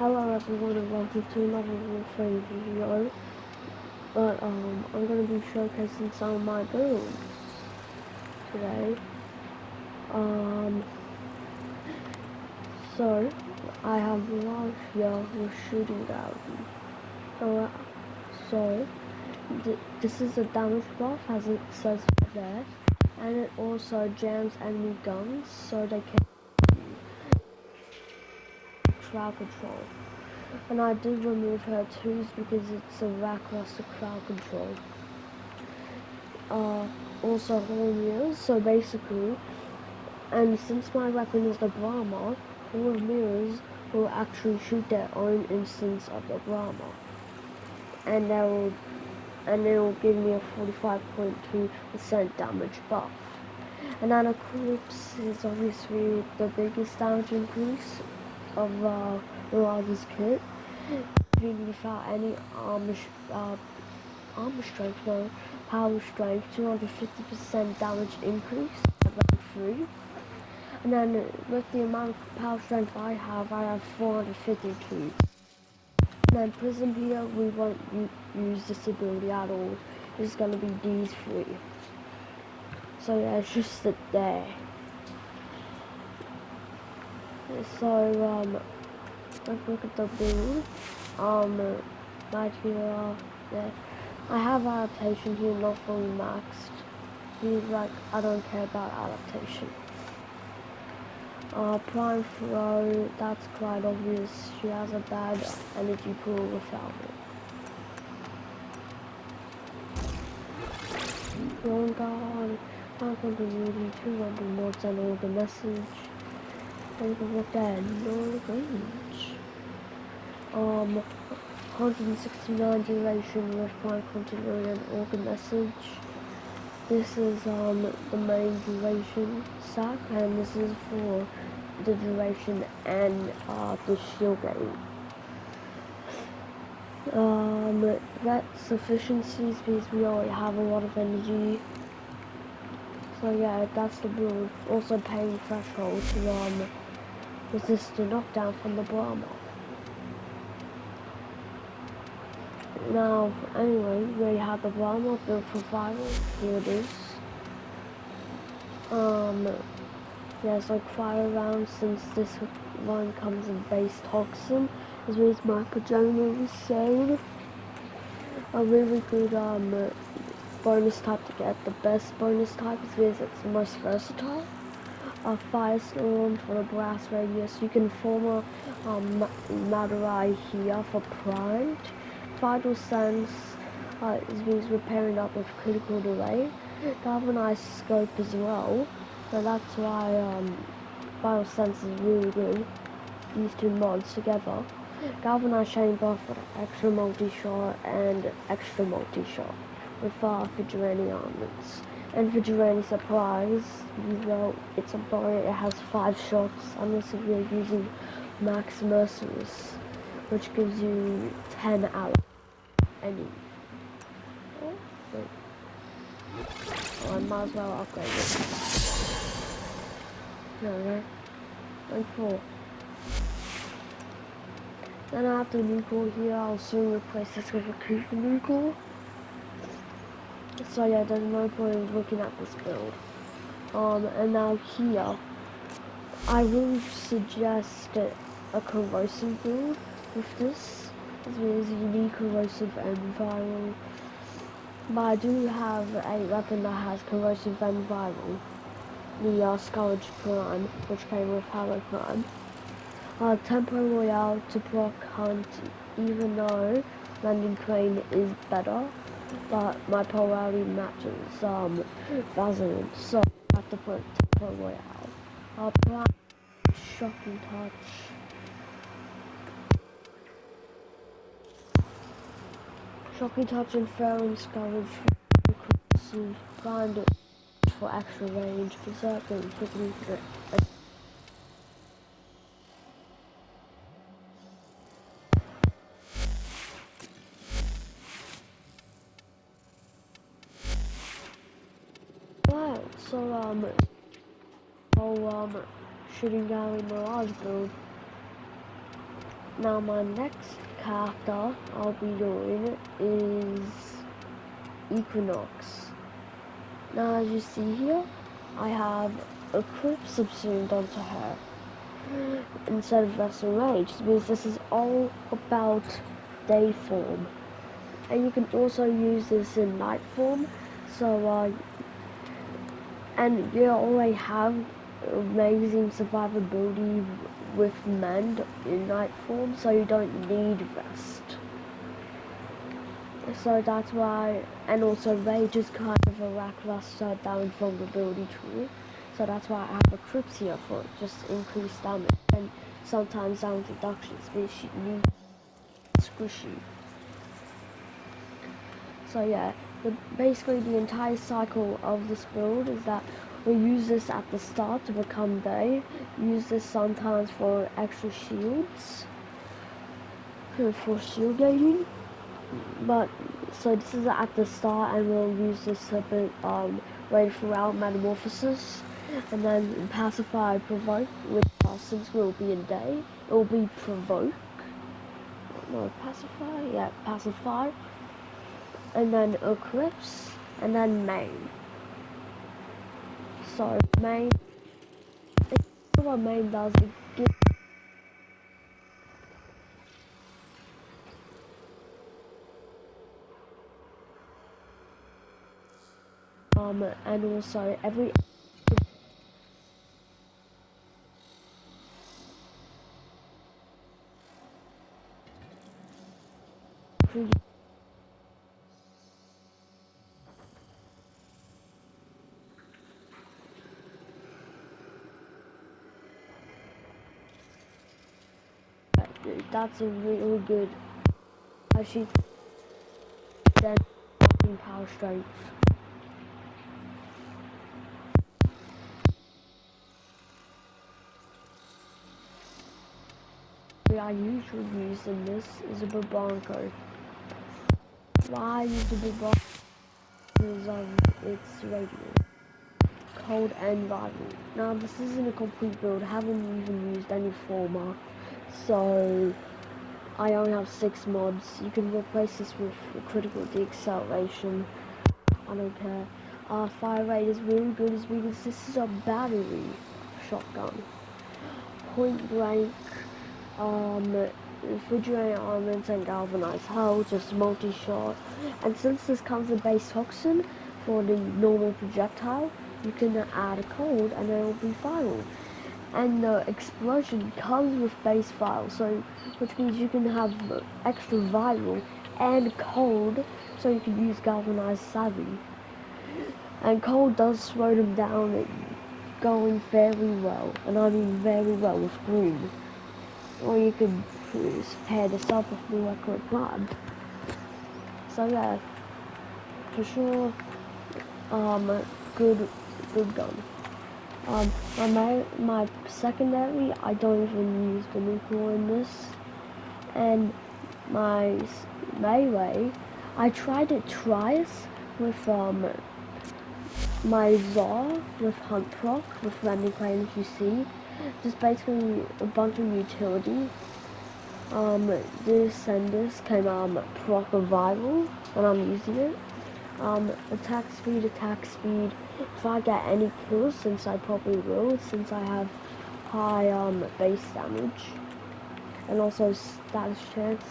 Hello everyone and welcome to another Warframe video. But I'm gonna be showcasing some of my builds today. Um so I have one here with shooting gallery. So this is a damage buff as it says there, and it also jams enemy guns so they can crowd control. And I did remove her twos because it's a lackluster crowd control. Also whole mirrors, so basically, and since my weapon is the Brahma, all mirrors will actually shoot their own instance of the Brahma, and it will give me a 45.2% damage buff. And then Eclipse is obviously the biggest damage increase of the largest kit, even without any armor strength, no, power strength, 250% damage increase at rank 3. And then with the amount of power strength I have 452. And then Prism here, we won't use this ability at all. It's gonna be these 3. So yeah, it's just sit there. So let's look at the build. Right here, yeah. I have adaptation here, not fully maxed. He's like, I don't care about adaptation. Prime Throw, that's quite obvious. She has a bad energy pool without it. Long Guard, 500 UD, 200 mods and all the message. And what that? No range. 169 duration with Prime Continuity and Organ Message. This is the main duration stack, and this is for the duration and the shield rate. That's efficiencies because we already have a lot of energy. So yeah, that's the build. Also pain threshold to resist the knockdown from the Brahma. Now, anyway, we have the Brahma built for viral. Here it is. Yeah, it's like fire rounds since this one comes in base toxin, as well as my pajama was sold. A really good bonus type to get the best bonus type is because it's the most versatile. A firestorm for the blast radius. You can form a Madurai here for primed. Vital sense is means repairing up with critical delay. Galvanized scope as well. So that's why Vital sense is really good. These two mods together. Galvanized chamber for extra multi-shot and extra multi-shot with Vigilante armaments. And Vigilante supplies, though it's a bow, it has 5 shots unless if you're using Max Merciless, which gives you 10 out of any. Oh, wait. Oh, I might as well upgrade it. There we go. Rank 4. Then I have the Nucor here. I'll soon replace this with a Cooper Nucor. So yeah, there's no point in looking at this build. And now here, I will suggest a corrosive build with this. This is unique, corrosive, and viral. But I do have a weapon that has corrosive and viral. The Scourge Prime, which came with Halo Prime. Tempo Royale to proc hunt, even though Landing Crane is better, but my polarity matches Vaseline, so I have to put Tempo Royale. Prime Shocking Touch. Shocking Touch and Feral Scourge for Grind for extra range, Berserker and Quickly for so shooting down Mirage build. Now my next character I'll be doing is Equinox. Now as you see here, I have Eclipse subsumed onto her instead of Vessel Rage, because this is all about day form. And you can also use this in night form, so and you already have amazing survivability with Mend in night form, so you don't need Rest. So that's why, and also Rage is kind of a lackluster damage vulnerability tool, so that's why I have Eclipse here for just increased damage, and sometimes damage reduction, especially new squishy. So yeah, basically the entire cycle of this build is that we use this at the start to become day, use this sometimes for extra shields, for shield gating, but so this is at the start, and we'll use this a bit right throughout Metamorphosis, and then Pacify Provoke, which since we'll be in day, it will be Provoke, no, Pacify, yeah, Pacify, and then Eclipse, and then Main. So Main, what Main does, it gives and also every that's a really good actually then power strength. What I usually use in this is a Bubonko. Why I use the Bubonko is it's radiant, cold and violent. Now this isn't a complete build, I haven't even used any former, so I only have 6 mods. You can replace this with critical deceleration. I don't care. Fire rate is really good because this is a battery shotgun. Point blank, refrigerator armaments and galvanized hull, just multi-shot. And since this comes with base toxin for the normal projectile, you can add a cold and it will be viral. And the explosion comes with base fire, so which means you can have extra viral and cold, so you can use galvanized savvy. And cold does slow them down, going very well, and I mean very well with green. Or you could pair this up with molecular blood. So yeah, for sure, good gun. My secondary, I don't even use the nuclear in this, and my melee, I tried it twice with my Zor with Hunt Proc with Landing Crane, if you see, just basically a bunch of utility. This and this can proc a viral when I'm using it. Attack speed. If I get any kills, since I probably will, since I have high base damage, and also status chance,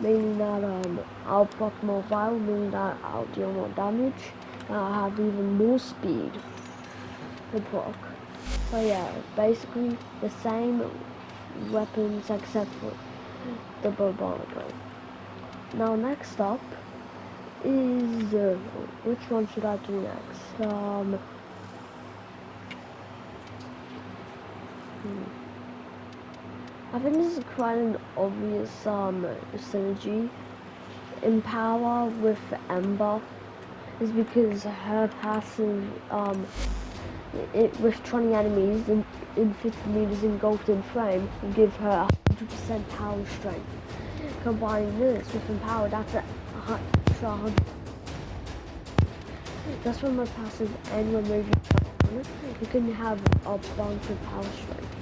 meaning that I'll proc more viral, meaning that I'll deal more damage, and I'll have even more speed to proc. So yeah, basically the same weapons except for the Bobonico. Now next up is which one should I do next? I think this is quite an obvious synergy. Empower with Ember is because her passive with 20 enemies in 50 meters engulfed in flame will give her 100% power strength. Combining this with Empower, that's a extra 100. Just from my passive and removing you can have a bunch of power strength,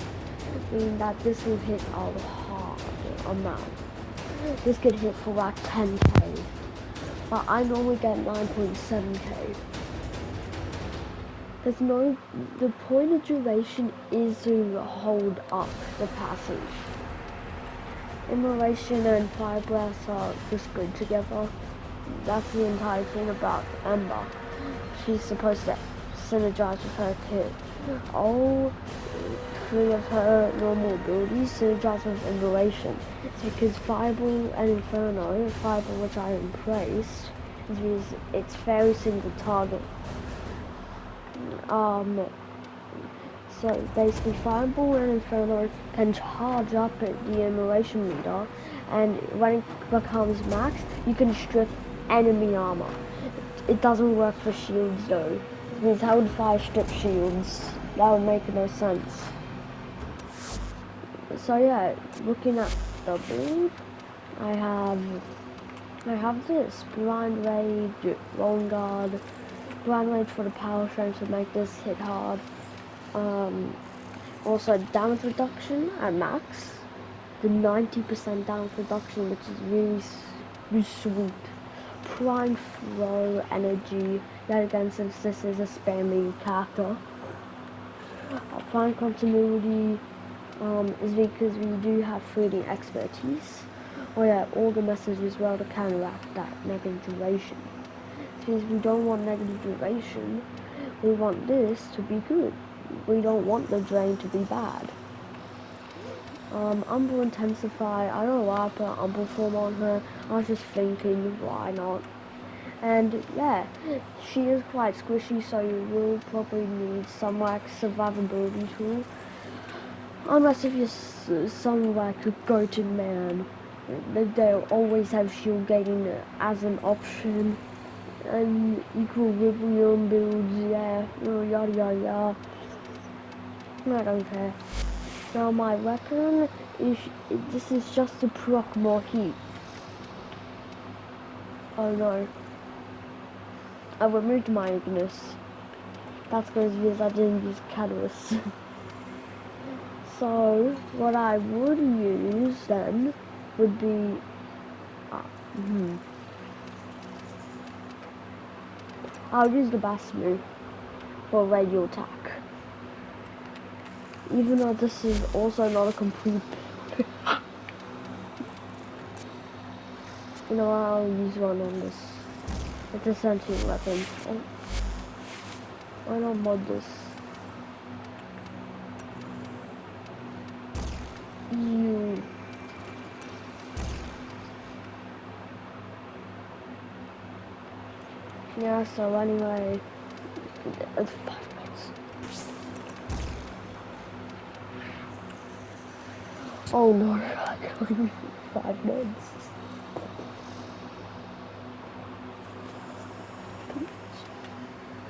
meaning that this will hit hard. hard amount. This could hit for like 10k, but I normally get 9.7k. The point of duration is to hold up the passive. Immolation and Fire Blast are just good together. That's the entire thing about Ember. She's supposed to synergize with her kit. All three of her normal abilities synergize with Immolation. It's because Fireball and Inferno, Fireball which I embraced, is because it's very single target. So basically Fireball and Inferno can charge up at the Immolation meter, and when it becomes max, you can strip enemy armor. It doesn't work for shields though. It means how would fire strip shields? That would make no sense. So yeah, looking at the build, I have this Blind Rage, Long Guard, Blind Rage for the power strength to make this hit hard. Also damage reduction at max, the 90% damage reduction, which is really sweet. Prime Flow Energy, yet again since this is a spammy character. Prime Continuity is because we do have 3D expertise. Oh yeah, all the messages as well to counteract that negative duration. Since we don't want negative duration, we want this to be good. We don't want the drain to be bad. Umbral Intensify, I don't know why I put an Umbral form on her. I was just thinking, why not? And yeah, she is quite squishy, so you will probably need some like survivability tool. Unless if you're some like a go-to man, they'll always have shield gating as an option. And equilibrium builds, yeah, yada yada yada. I don't care. Now my weapon is, this is just to proc more heat. Oh no. I removed my Ignis. That's because I didn't use Catalyst. So, what I would use then would be... I'll use the Basmu for radial attack. Even though this is also not a complete... You know, I'll use one on this. It's a sentient weapon. Why not mod this? You. Yeah, so anyway, it's 5 minutes. Oh no, I got 5 minutes.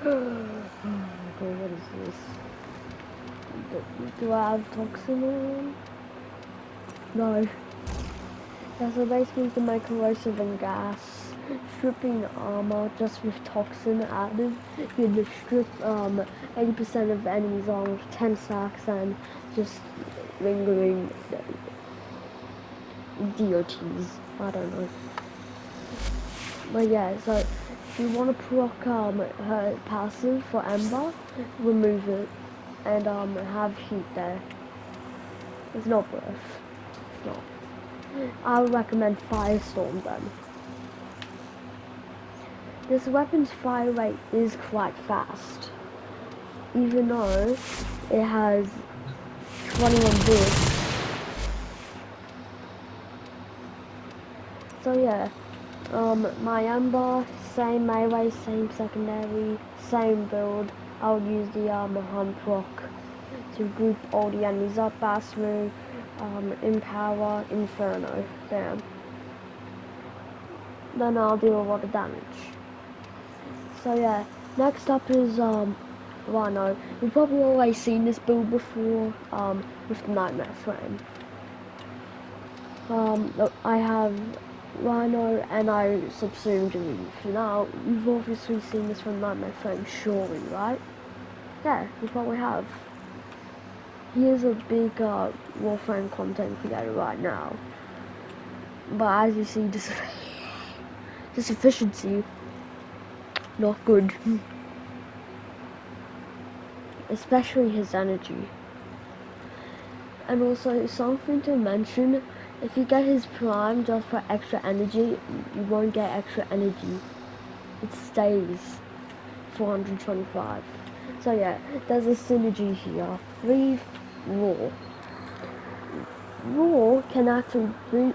Okay, what is this? Do I have toxin on? No. Yeah, so basically you can make corrosive and gas. Stripping armor just with toxin added. You can strip 80% of enemies armor with 10 stacks and just lingering DOTs. I don't know. But yeah, so if you want to proc her passive for Ember, remove it and have heat there. It's not worth. It's not. I would recommend Firestorm then. This weapon's fire rate is quite fast, even though it has 21 bullets. So yeah, my Ember, same melee, same secondary, same build. I would use the Hunt proc to group all the enemies up, Basmu, Empower, Inferno, damn. Then I'll deal a lot of damage. So yeah, next up is Rhino. You've probably always seen this build before, with the Nightmare Frame. Look, I have Rhino and I subsumed Reef. Now, you've obviously seen this from Nightmare Frame, surely, right? Yeah, you probably have. he is a big Warframe content creator right now. But as you see, this efficiency, not good. Especially his energy. And also something to mention, if you get his prime just for extra energy, you won't get extra energy. It stays 425. So yeah, there's a synergy here. Reeve, Raw. Raw can actually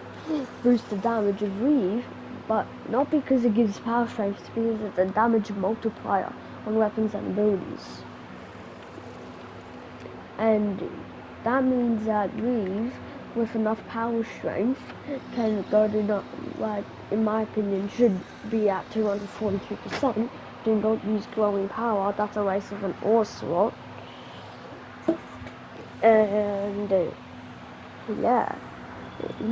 boost the damage of Reeve, but not because it gives power strength, it's because it's a damage multiplier on weapons and abilities. And that means that Reeve, with enough power strength, can go to, like, in my opinion, should be at 242%. Do not use glowing power, that's a waste of an ore slot. And yeah,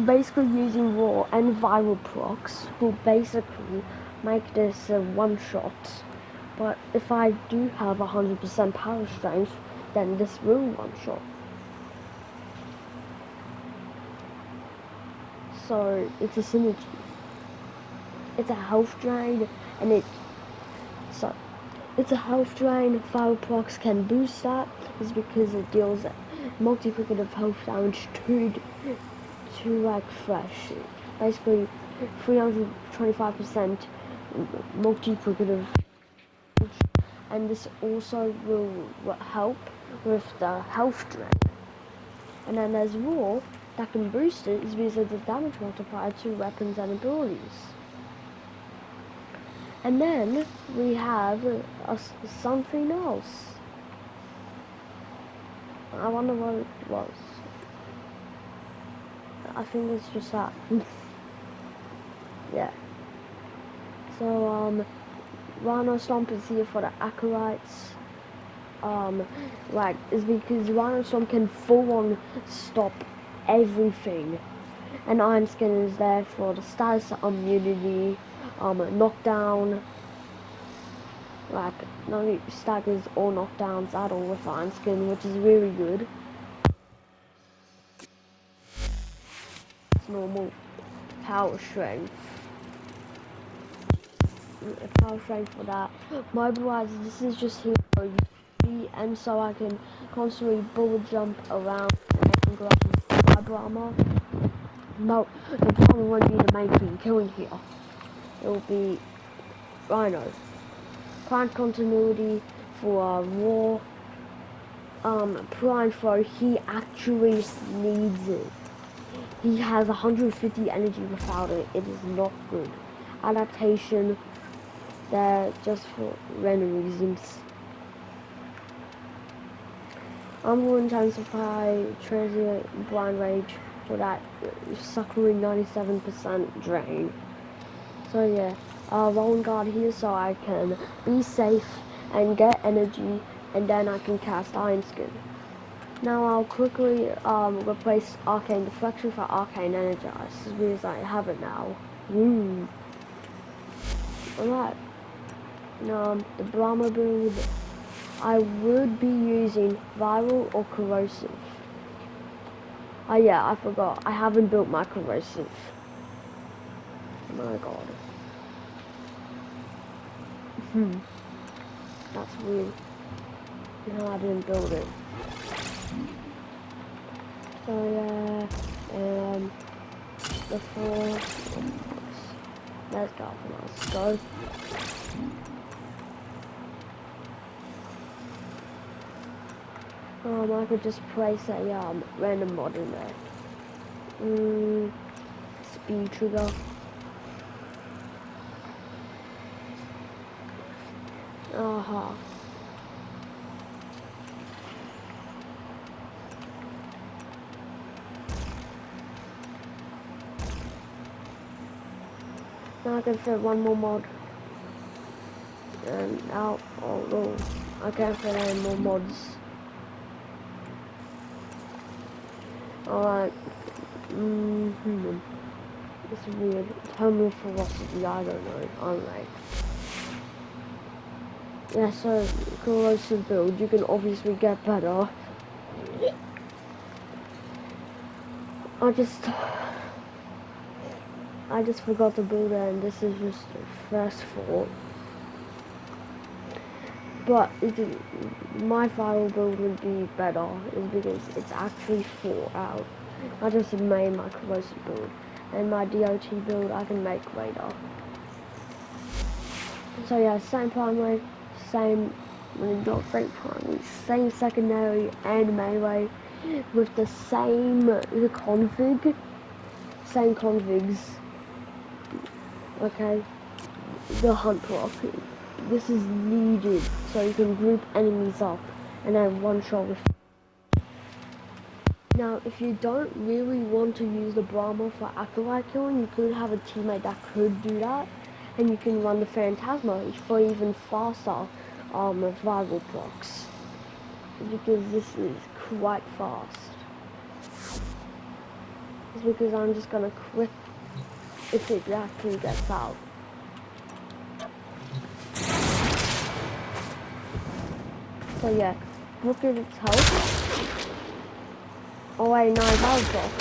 basically using raw and viral procs will basically make this a one-shot. But if I do have 100% power strength, then this will one-shot. So it's a synergy. It's a health drain, and it's a health drain. Viral procs can boost that, is because it deals multiplicative health damage to like fresh. Basically, 325% multiplicative, and this also will help with the health drain. And then there's raw that can boost it, is because it's a damage multiplier to weapons and abilities. And then we have something else. I wonder what it was. I think it's just that. Yeah. So, Rhino Stomp is here for the Acolytes. Like, is because Rhino Stomp can full on stop everything. And Iron Skin is there for the status immunity, knockdown. Like, no staggers or knockdowns at all with Iron Skin, which is really good. It's normal power strength. Power strength for that. Mobilize, this is just here for you, and so I can constantly bullet jump around and I can grab cyber armor. No, the problem won't be the main thing killing here. It will be Rhino. Plant continuity for Raw. Prime Throw, he actually needs it. He has 150 energy without it. It is not good. Adaptation, they're just for random reasons. Will intensify transient blind rage for that suckering 97% drain. So yeah, Rolling Guard here so I can be safe and get energy, and then I can cast Iron Skin. Now I'll quickly replace Arcane Deflection for Arcane Energize, because I have it now. Alright. Now the Brahma build, I would be using Viral or Corrosive. Oh yeah, I forgot. I haven't built my Corrosive. Oh my god. That's weird. No, I didn't build it. So yeah, before, let's go. I could just place a random mod in there. Speed trigger. Aha. Now I can fit one more mod. And now, oh no, I can't fit any more mods. Alright. It's weird. Terminal velocity, I don't know. Alright. Yeah, so corrosive build, you can obviously get better. I just forgot to build it, and this is just the first fault. But my final build would be better, is because it's actually 4 out. I just made my corrosive build, and my DOT build I can make later. So yeah, same primary, same, not same primary, same secondary and melee, with the same same configs. Okay, the hunt block. This is needed so you can group enemies up and then one shot with. Now, if you don't really want to use the Brahma for acolyte killing, you could have a teammate that could do that, and you can run the Phantasma for even faster rival blocks, because this is quite fast. It's because I'm just gonna quit if it actually gets out. So yeah, look at its health. Oh wait, no, that was off.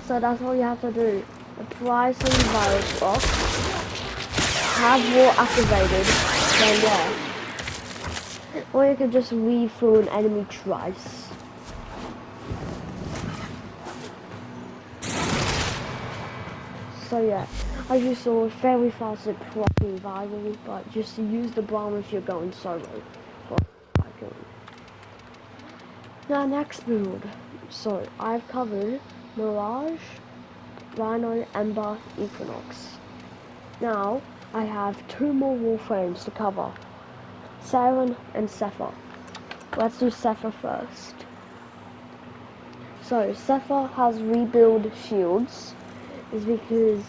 So that's all you have to do. Apply some virus block, have war activated, then yeah. Or you could just weave through an enemy twice. So yeah, as you saw, very fast at proccing rival, but just use the bomb if you're going solo. Now next build. So I've covered Mirage, Rhino, Ember, Equinox. Now I have 2 more Warframes to cover. Siren and Sephir. Let's do Sephir first. So Sephir has rebuild shields, is because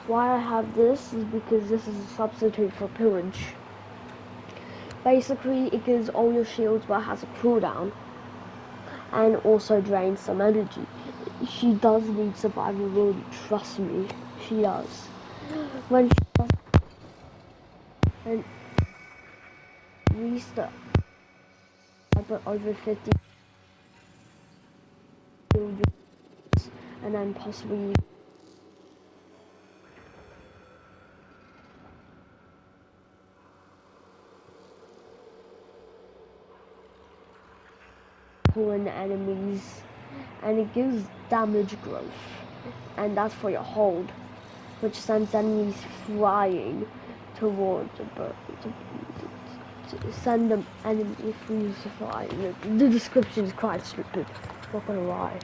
why I have this is because this is a substitute for pillage. Basically it gives all your shields but has a cooldown and also drains some energy. She does need survivability, trust me, she does. When she does and restart, I put over 50 and then possibly pulling enemies, and it gives damage growth, and that's for your hold, which sends enemies flying towards the bird. To send them enemy freeze flying. The description is quite stupid, not gonna lie.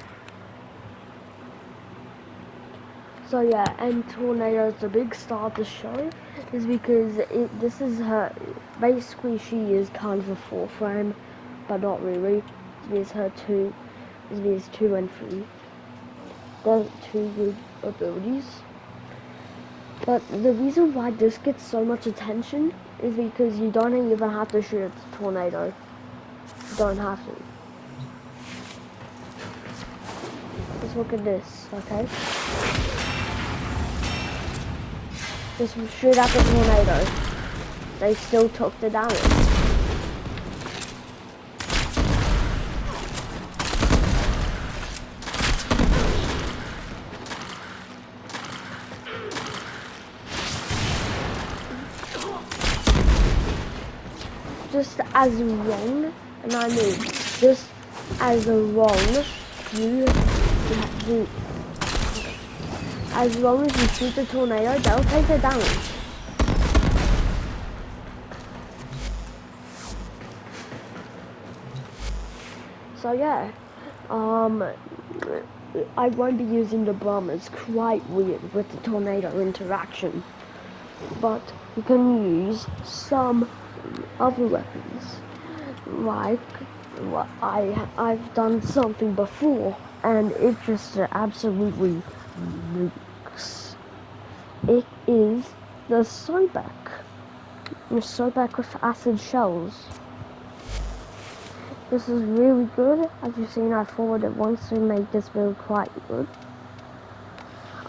So yeah, and Tornado is the big star of the show, is because this is her, basically she is kind of a 4th but not really. It's her 2 and 3. They're 2 good abilities. But the reason why this gets so much attention is because you don't even have to shoot at the Tornado. You don't have to. Just look at this, okay? Just shoot at the Tornado. They still took the damage. Just as wrong, and I mean, just as wrong, as long as you shoot the Tornado, they'll take the damage. So yeah, I won't be using the bomb. It's quite weird with the Tornado interaction, but you can use some other weapons, like what I've done something before, and it just absolutely nukes. It is the Sobek. The Sobek with acid shells. This is really good. As you've seen, I forwarded once to make this build quite good.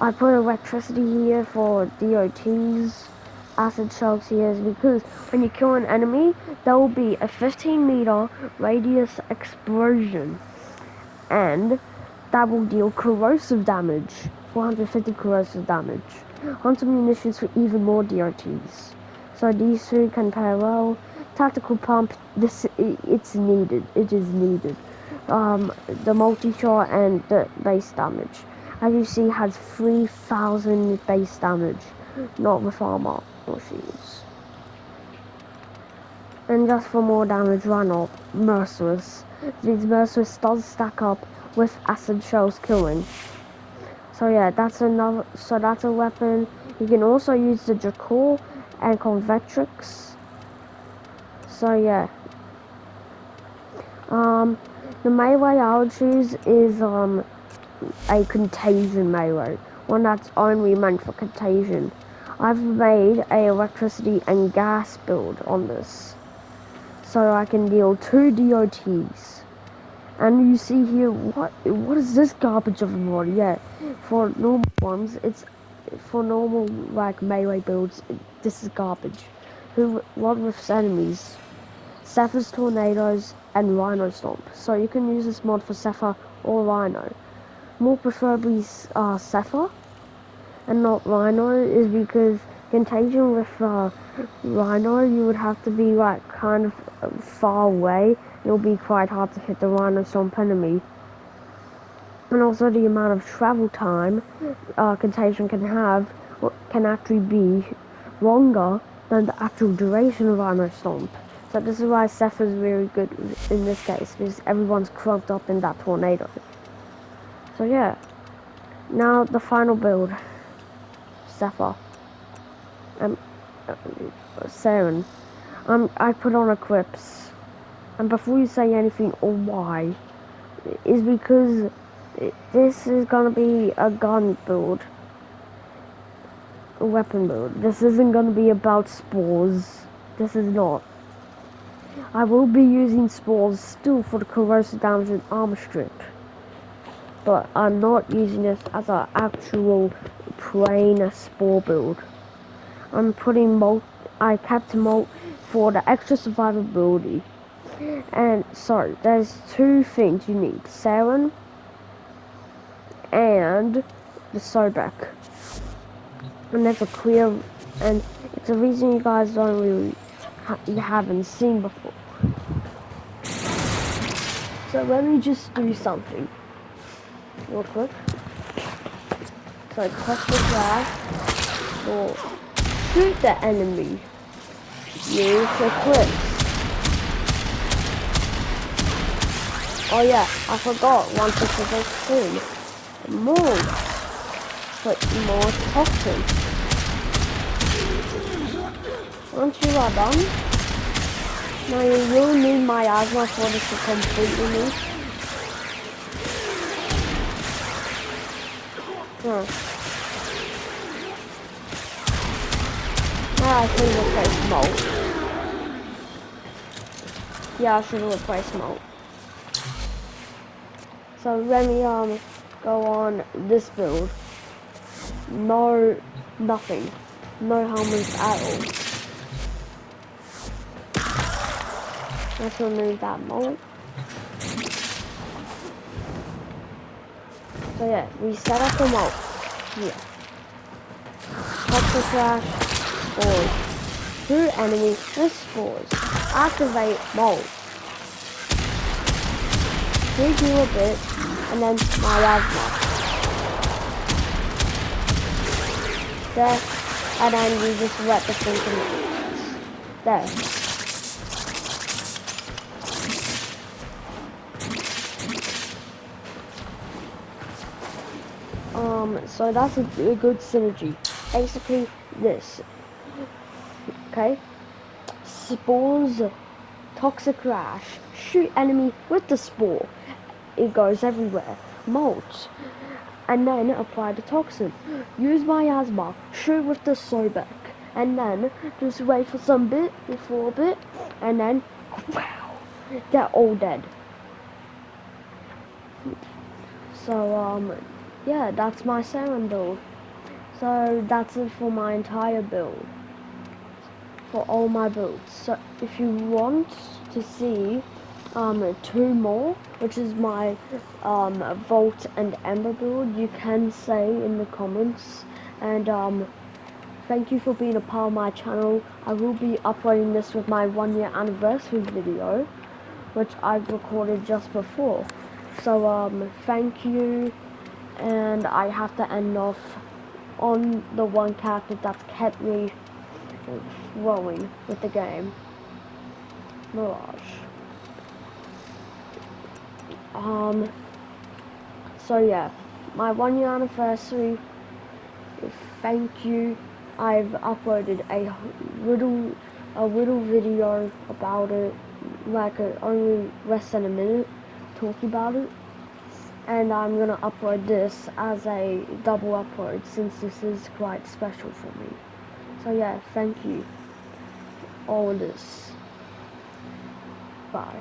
I put electricity here for DOTs, acid shells here is because when you kill an enemy, there will be a 15-meter radius explosion, and that will deal corrosive damage, 450 corrosive damage, on some munitions for even more DRTs. So these three can pair well. Tactical pump, it's needed. It is needed. The multi-shot and the base damage, as you see, has 3,000 base damage, not with armor or shields. And just for more damage, run up Merciless. These Merciless does stack up with acid shells killing. So yeah, that's another. So that's a weapon. You can also use the Jakul and Convetrix. So yeah. The melee I would choose is a contagion melee, one that's only meant for contagion. I've made a electricity and gas build on this, so I can deal 2 DOTs. And you see here, what is this garbage of a mod? Yeah, for normal ones, it's for normal like melee builds. This is garbage. What with enemies? Zephyr's Tornadoes and Rhino Stomp. So you can use this mod for Zephyr or Rhino. More preferably Zephyr and not Rhino is because Contagion with Rhino, you would have to be like kind of far away. It'll be quite hard to hit the Rhino Stomp enemy. And also the amount of travel time Contagion can have can actually be longer than the actual duration of Rhino Stomp. So this is why Zephyr is really good in this case, because everyone's crunked up in that tornado. So yeah, now the final build, Zephyr. Saren. I put on Eclipse. And before you say anything or why, is because this is gonna be a gun build. A weapon build. This isn't gonna be about spores. This is not. I will be using spores still for the corrosive damage and armor strip. But I'm not using this as an actual plain spore build. I'm putting I kept molt for the extra survivability. And sorry, there's 2 things you need: Saren and the Sobek. And there's a clear, and it's a reason you guys don't really you haven't seen before. So let me just do something real quick. So press the flash or shoot the enemy. Use Eclipse. Oh yeah, I forgot one specific thing. More. Put more toxin. Once you are done, now you will need miasma for this to completely move. Now I should replace Molt. Yeah, I should replace Molt. So let me go on this build. Nothing. No helmets at all. Let's remove that Molt. So yeah, we set up the Molt here. Toxic Crash, spores. Through enemy with spores. Activate Molt. Redo a bit, and then miasma. There, and then we just let the thing come there. So that's a good synergy. Basically this. Okay? Spores, Toxic Rash, shoot enemy with the spore. It goes everywhere. Molt. And then apply the toxin. Use miasma, shoot with the Sobek. And then just wait for some bit, for a bit, and then wow, they're all dead. So yeah, that's my Saren build. So that's it for my entire build. for all my builds. So if you want to see 2 more, which is my Vault and Ember build, you can say in the comments. And thank you for being a part of my channel. I will be uploading this with my 1-year anniversary video, which I recorded just before. So thank you, and I have to end off on the one character that's kept me flowing with the game, Mirage. So yeah, my 1-year anniversary, thank you. I've uploaded a little video about it, like only less than a minute, talking about it. And I'm gonna upload this as a double upload since this is quite special for me. So yeah, thank you. All of this. Bye.